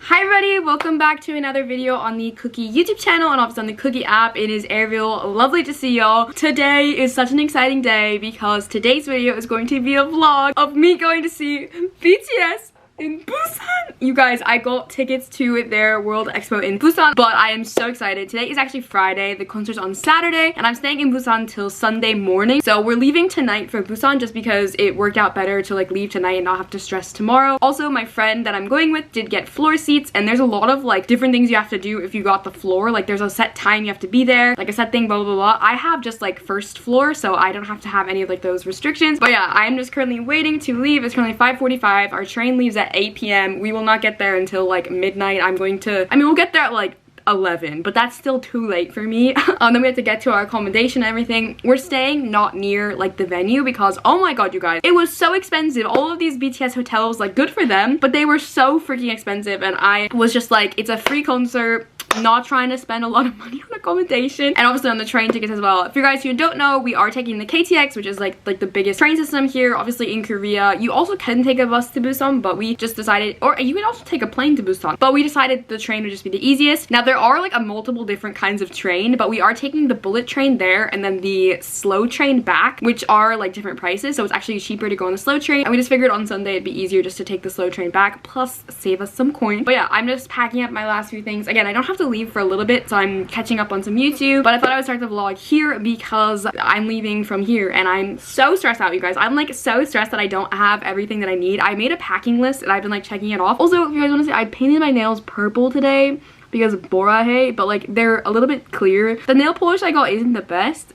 Hi everybody, welcome back to another video on the Kooky YouTube channel and obviously on the Kooky app. It is Ariel, lovely to see y'all. Today is such an exciting day because today's video is going to be a vlog of me going to see BTS in Busan. You guys, I got tickets to their World Expo in Busan, but I am so excited. Today is actually Friday, the concert's on Saturday, and I'm staying in Busan till Sunday morning. So we're leaving tonight for Busan just because it worked out better to like leave tonight and not have to stress tomorrow. Also, my friend that I'm going with did get floor seats, and there's a lot of like different things you have to do if you got the floor. Like there's a set time you have to be there, like a set thing, blah, blah, blah. I have just like first floor, so I don't have to have any of like those restrictions. But yeah, I'm just currently waiting to leave. It's currently 5:45. Our train leaves at 8 p.m. We will not get there until like midnight. We'll get there at like 11, but that's still too late for me. Then we have to get to our accommodation and everything. We're staying not near like the venue because oh my god, you guys, it was so expensive. All of these BTS hotels, like good for them, but they were so freaking expensive, and I was just like, it's a free concert, not trying to spend a lot of money on accommodation, and obviously on the train tickets as well. For you guys who don't know, we are taking the KTX, which is like the biggest train system here, obviously in Korea. You also can take a bus to Busan, but we just decided, or you can also take a plane to Busan, but we decided the train would just be the easiest. Now there are like a multiple different kinds of train, but we are taking the bullet train there and then the slow train back, which are like different prices, so it's actually cheaper to go on the slow train, and we just figured on Sunday it'd be easier just to take the slow train back, plus save us some coin. But yeah, I'm just packing up my last few things. Again, I don't have to leave for a little bit, so I'm catching up on some YouTube, but I thought I would start the vlog here because I'm leaving from here and I'm so stressed out, you guys. I'm like so stressed that I don't have everything that I need. I made a packing list and I've been like checking it off. Also, if you guys want to see, I painted my nails purple today because borahae, but like they're a little bit clear. The nail polish I got isn't the best,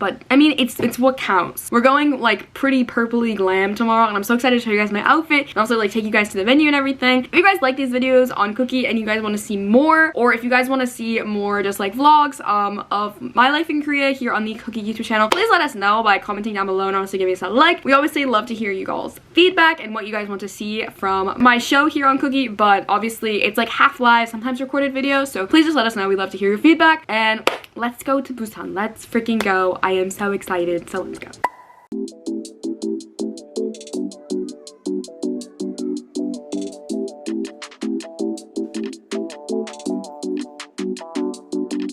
but I mean, it's what counts. We're going like pretty purpley glam tomorrow, and I'm so excited to show you guys my outfit and also like take you guys to the venue and everything. If you guys like these videos on Kooky and you guys want to see more, or if you guys want to see more just like vlogs of my life in Korea here on the Kooky YouTube channel, please let us know by commenting down below and honestly giving us a like. We obviously love to hear you guys' feedback and what you guys want to see from my show here on Kooky, but obviously it's like half live, sometimes recorded videos, so please just let us know. We love to hear your feedback, and let's go to Busan. Let's freaking go. I am so excited, so let's go.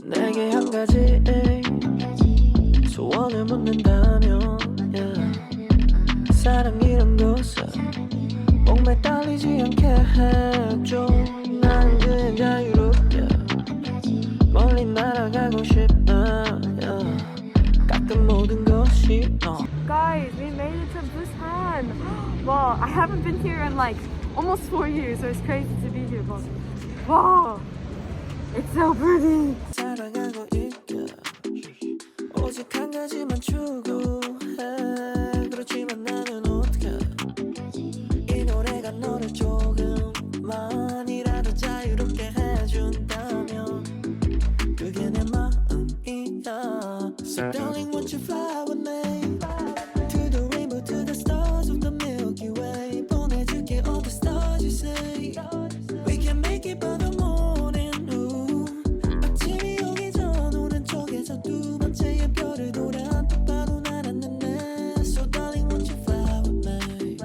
내게 한 가지 소원을 묻는다면 사랑이란 것을 목매 딸리지 않게 해줘. 난 그냥 자유롭게 멀리 날아가고 싶어. 가끔 모든 것이 Guys, we made it to Busan. Well, I haven't been here in like almost 4 years, so it's crazy to be here, but wow, it's so pretty. 살아가고 있게 오직 한 가지만 추구해. 그렇지만 나는 어떻게 이 노래가 너를 조금만이라도 자유롭게 해준다면 그게 내 마음이야. So darling, won't you fly with me to the rainbow, to the stars of the Milky Way. 보내줄게 all the stars you say. We can make it by the morning. 아침이 오기 전 오른쪽에서 두 번째의 별을 돌아 똑바로 날았는데. So darling, won't you fly with me.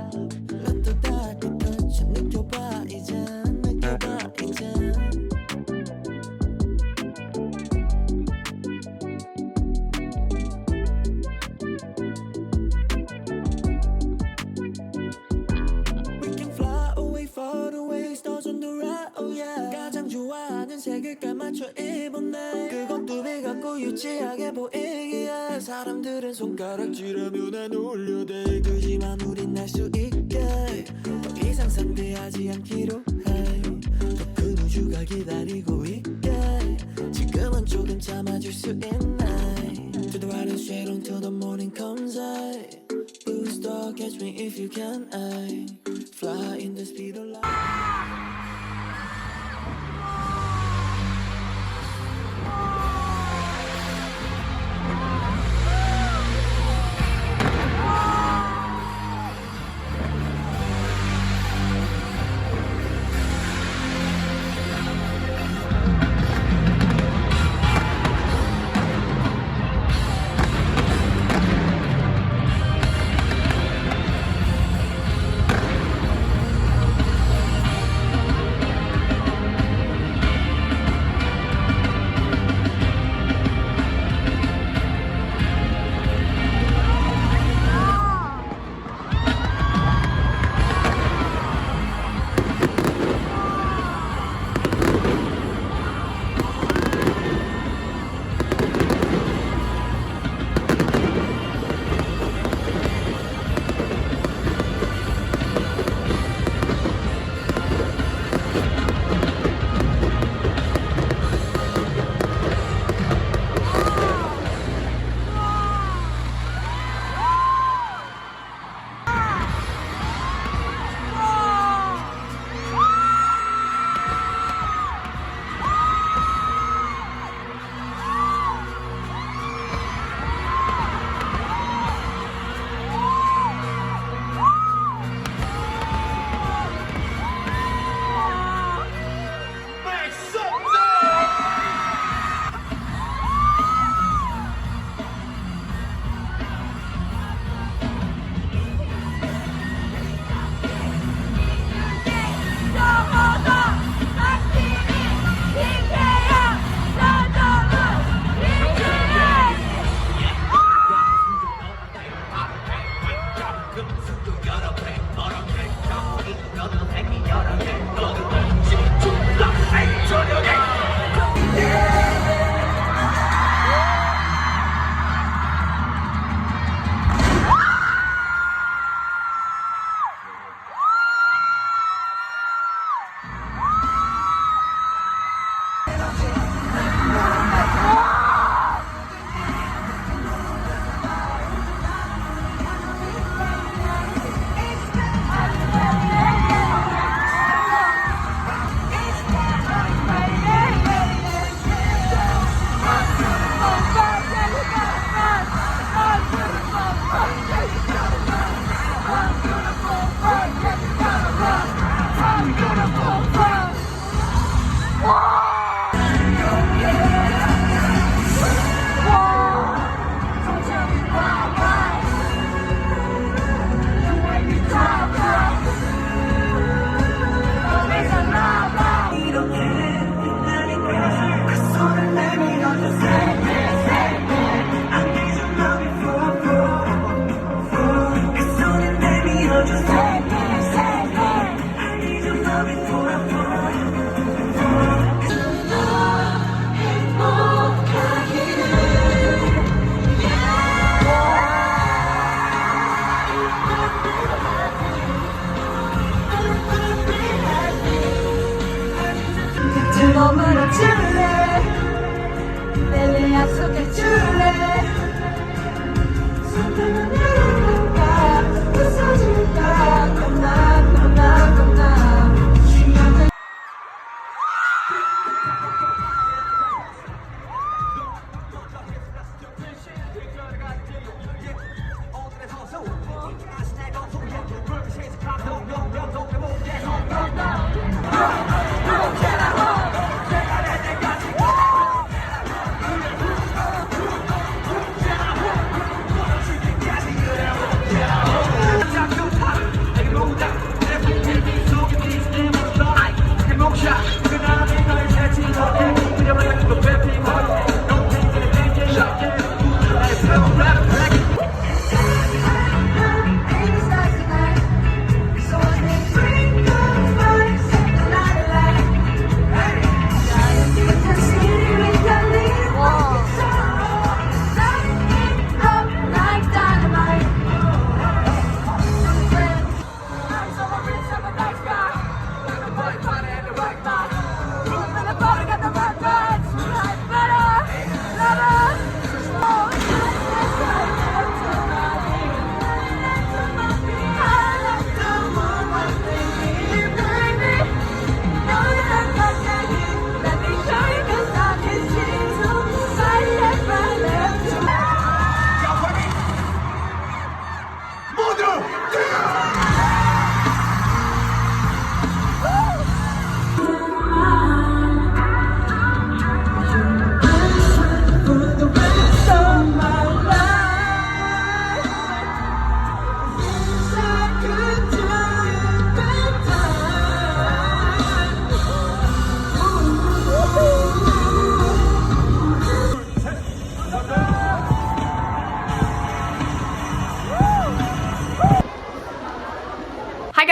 또 닿을 끝을 느껴봐 이제, 느껴봐 이제. 색깔 맞춰 입었네. 그것도 비갖고 유치하게 보이기에 사람들은 손가락질하며 난 올려대. 그지만 우린 날 수 있게 더 이상 상대하지 않기로 해. 더 큰 우주가 기다리고 있게 지금은 조금 참아줄 수 있네. To the right and straight on till the morning comes. Blue star, catch me if you can. Fly in the speed of light.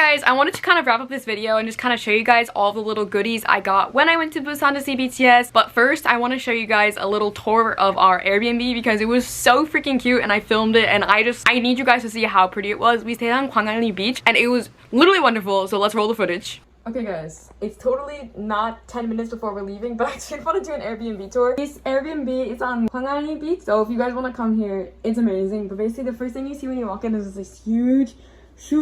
guys, I wanted to kind of wrap up this video and just kind of show you guys all the little goodies I got when I went to Busan to see BTS. But first, I want to show you guys a little tour of our Airbnb because it was so freaking cute and I filmed it, and I need you guys to see how pretty it was. We stayed on Gwangalli Beach and it was literally wonderful, so let's roll the footage. Okay guys, it's totally not 10 minutes before we're leaving, but I did want to do an Airbnb tour. This Airbnb is on Gwangalli Beach, so if you guys want to come here, it's amazing. But basically the first thing you see when you walk in is this huge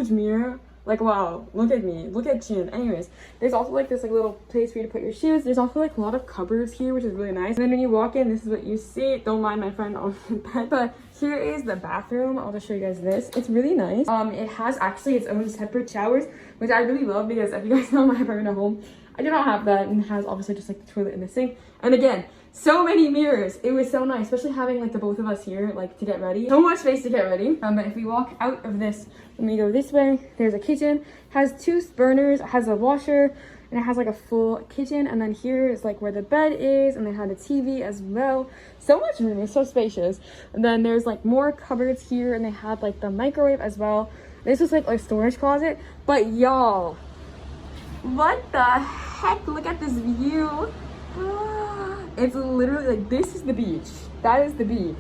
mirror. Like, wow, look at me, look at Jin. Anyways, there's also like this like little place for you to put your shoes. There's also like a lot of cupboards here, which is really nice. And then when you walk in, this is what you see. Don't mind my friend on the bed, but here is the bathroom. I'll just show you guys this. It's really nice. It has actually its own separate showers, which I really love because if you guys know my apartment at home, I do not have that, and it has obviously just like the toilet and the sink. And again, so many mirrors. It was so nice, especially having like the both of us here like to get ready. So much space to get ready. But if we walk out of this, when we go this way, there's a kitchen. Has 2 burners, has a washer, and it has like a full kitchen. And then here is like where the bed is, and they had a TV as well. So much room, it's so spacious. And then there's like more cupboards here, and they had like the microwave as well. This was like a storage closet. But y'all, what the heck? Look at this view. It's literally like, this is the beach. That is the beach.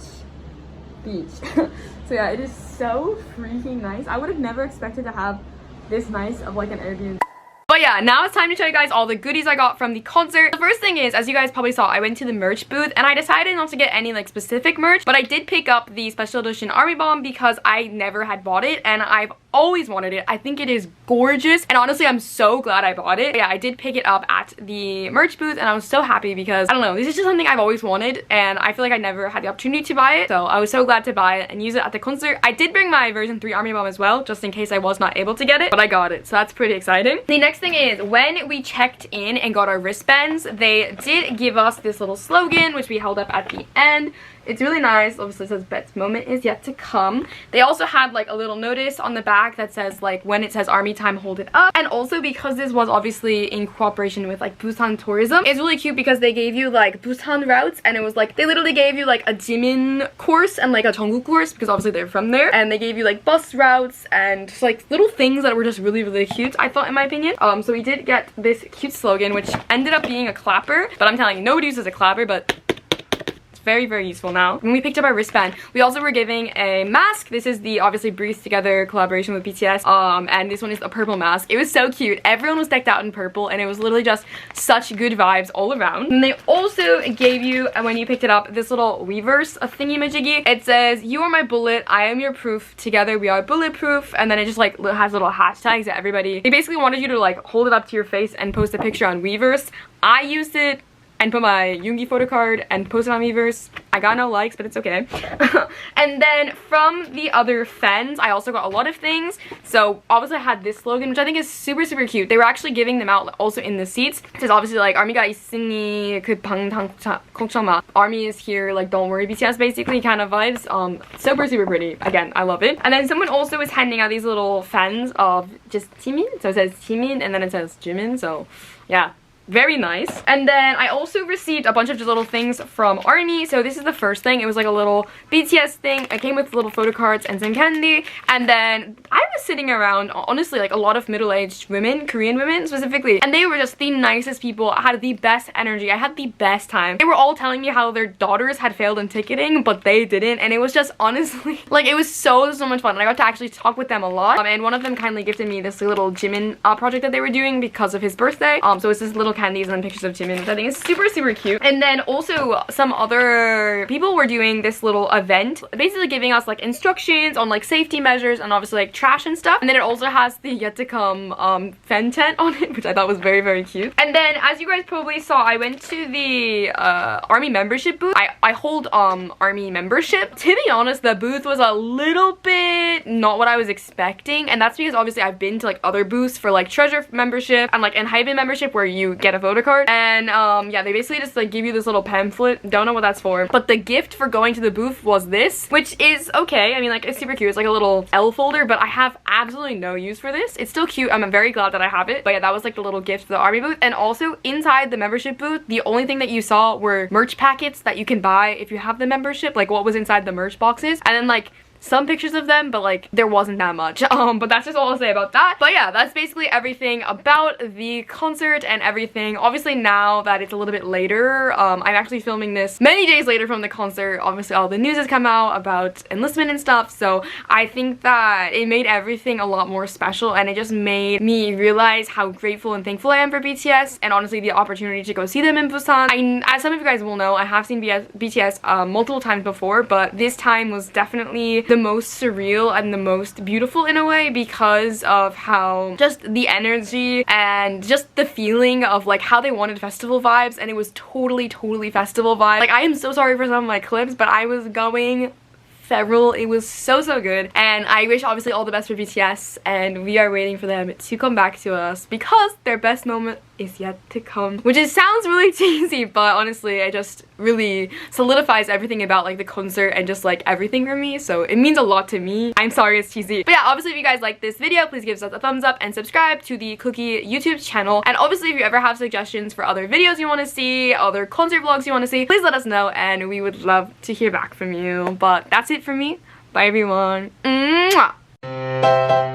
So yeah, it is so freaking nice. I would have never expected to have this nice of like an Airbnb. But yeah, now it's time to show you guys all the goodies I got from the concert. The first thing is, as you guys probably saw, I went to the merch booth and I decided not to get any like specific merch, but I did pick up the special edition Army Bomb because I never had bought it and I've always wanted it. I think it is gorgeous, and honestly I'm so glad I bought it. But yeah, I did pick it up at the merch booth and I was so happy because I don't know, this is just something I've always wanted and I feel like I never had the opportunity to buy it, so I was so glad to buy it and use it at the concert. I did bring my version 3 Army Bomb as well, just in case I was not able to get it, but I got it, so that's pretty exciting. The next thing is, when we checked in and got our wristbands, they did give us this little slogan which we held up at the end. It's really nice. Obviously it says best moment is yet to come. They also had like a little notice on the back that says like, when it says army time, hold it up. And also, because this was obviously in cooperation with like Busan tourism, it's really cute because they gave you like Busan routes, and it was like, they literally gave you like a Jimin course and like a Jungkook course because obviously they're from there, and they gave you like bus routes and just like little things that were just really cute, I thought, in my opinion. So we did get this cute slogan which ended up being a clapper, but I'm telling you, nobody uses a clapper, but very useful now. When we picked up our wristband, we also were giving a mask. This is the obviously Breathe Together collaboration with BTS, and this one is a purple mask. It was so cute. Everyone was decked out in purple and it was literally just such good vibes all around. And they also gave you, when you picked it up, this little Weverse thingy-majiggy. It says, "You are my bullet, I am your proof, together we are bulletproof," and then it just like has little hashtags that everybody, they basically wanted you to like hold it up to your face and post a picture on Weverse. I used it and put my Yoongi photo card and post it on Weverse. I got no likes, but it's okay. And then from the other fans, I also got a lot of things. So obviously I had this slogan, which I think is super cute. They were actually giving them out also in the seats. It says obviously like, "Army가 있으니 그 방탄 걱정 마." Army is here, like don't worry, BTS basically kind of vibes. Super pretty. Again, I love it. And then someone also was handing out these little fans of just Jimin. So it says Jimin and then it says Jimin. So yeah, very nice. And then I also received a bunch of just little things from ARMY. So this is the first thing. It was like a little BTS thing. It came with little photo cards and some candy. And then I was sitting around, honestly, like a lot of middle-aged women, Korean women specifically, and they were just the nicest people. I had the best energy. I had the best time. They were all telling me how their daughters had failed in ticketing, but they didn't. And it was just honestly, like, it was so much fun. And I got to actually talk with them a lot. And one of them kindly gifted me this little Jimin project that they were doing because of his birthday. So it's this little candies and then pictures of Jimin, which I think is super cute. And then also some other people were doing this little event, basically giving us like instructions on like safety measures and obviously like trash and stuff. And then it also has the yet to come fan tent on it, which I thought was very cute. And then as you guys probably saw, I went to the ARMY membership booth. I hold ARMY membership. To be honest, the booth was a little bit not what I was expecting, and that's because obviously I've been to like other booths for like treasure membership and like Enhypen membership where you get a photo card, and yeah, they basically just like give you this little pamphlet. Don't know what that's for, but the gift for going to the booth was this, which is okay. I mean, like, it's super cute. It's like a little L folder, but I have absolutely no use for this. It's still cute. I'm very glad that I have it, but yeah, that was like the little gift for the ARMY booth. And also inside the membership booth, the only thing that you saw were merch packets that you can buy if you have the membership, like what was inside the merch boxes. And then like some pictures of them, but like there wasn't that much. But that's just all I'll say about that. But yeah, that's basically everything about the concert and everything. Obviously now that it's a little bit later, I'm actually filming this many days later from the concert. Obviously all the news has come out about enlistment and stuff, so I think that it made everything a lot more special, and it just made me realize how grateful and thankful I am for BTS, and honestly the opportunity to go see them in Busan. As some of you guys will know, I have seen BTS multiple times before, but this time was definitely the most surreal and the most beautiful in a way, because of how just the energy and just the feeling of like how they wanted festival vibes, and it was totally festival vibes. Like I am so sorry for some of my clips, but I was going feral. It was so good, and I wish obviously all the best for BTS, and we are waiting for them to come back to us because their best moment is yet to come, which sounds really cheesy, but honestly it just really solidifies everything about like the concert and just like everything for me, so it means a lot to me. I'm sorry it's cheesy, but yeah, obviously if you guys like this video, please give us a thumbs up and subscribe to the Kooky YouTube channel, and obviously if you ever have suggestions for other videos you want to see, other concert vlogs you want to see, please let us know and we would love to hear back from you. But that's it for me. Bye everyone. Mwah!